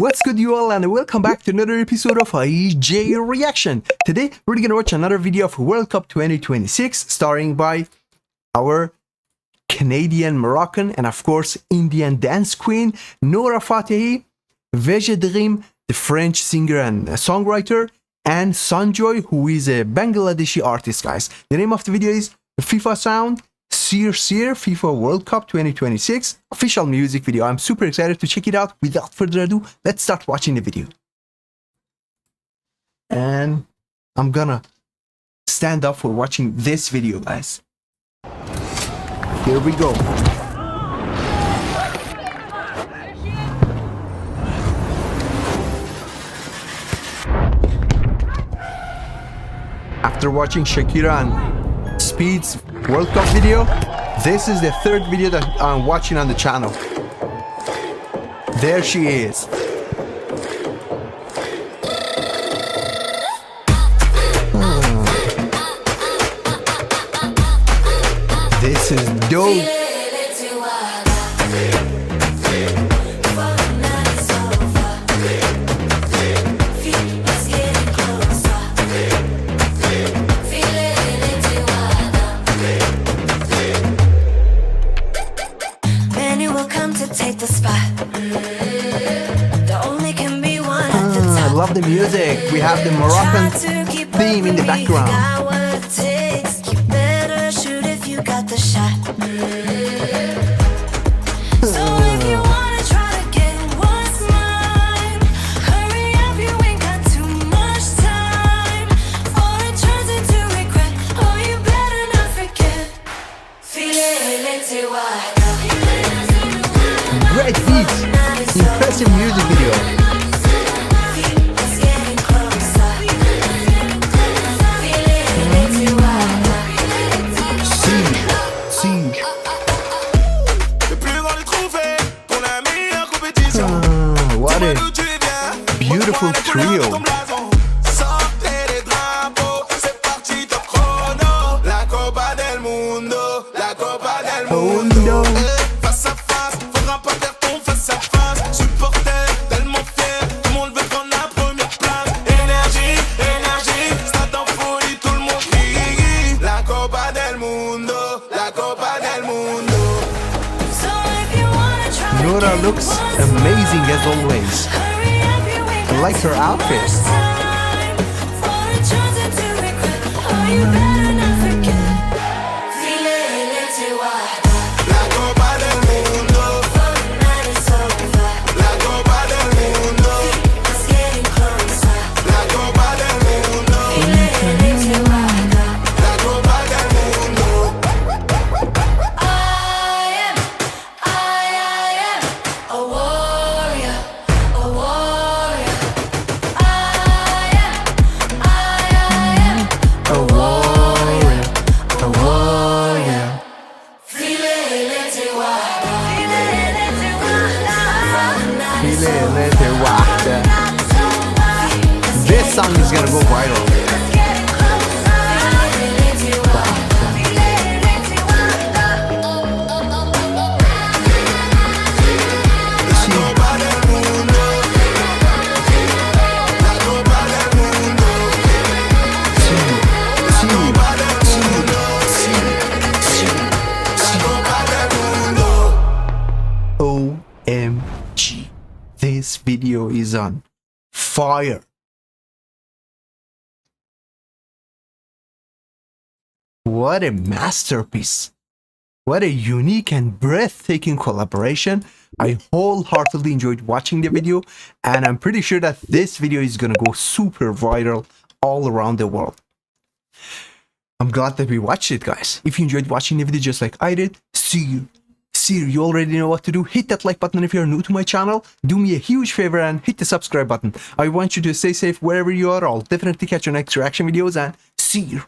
What's good, you all, and welcome back to another episode of IJayReaction. Today we're gonna watch another video of World Cup 2026 starring by our Canadian, Moroccan, and of course Indian dance queen Nora Fatehi, Vegedream, the French singer and songwriter, and Sanjoy, who is a Bangladeshi artist, guys. The name of the video is FIFA Sound Siir FIFA World Cup 2026 official music video. I'm super excited to check it out. Without further ado, let's start watching the video. And I'm gonna stand up for watching this video, guys. Here we go. After watching Shakira and Speed's World Cup video, this is the third video that I'm watching on the channel. There she is. This is dope. I love the music. We have the Moroccan theme in the background. Great beats. Impressive music video. What a beautiful trio. Oh no. Nora looks amazing as always. I like her outfit. This song is gonna go viral. OMG. This video is on fire. What a masterpiece. What a unique and breathtaking collaboration. I wholeheartedly enjoyed watching the video, and I'm pretty sure that this video is gonna go super viral all around the world. I'm glad that we watched it, guys. If you enjoyed watching the video just like I did, Siir, you already know what to do. Hit that like button if you're new to my channel. Do me a huge favor and hit the subscribe button. I want you to stay safe wherever you are. I'll definitely catch your next reaction videos, and Siir.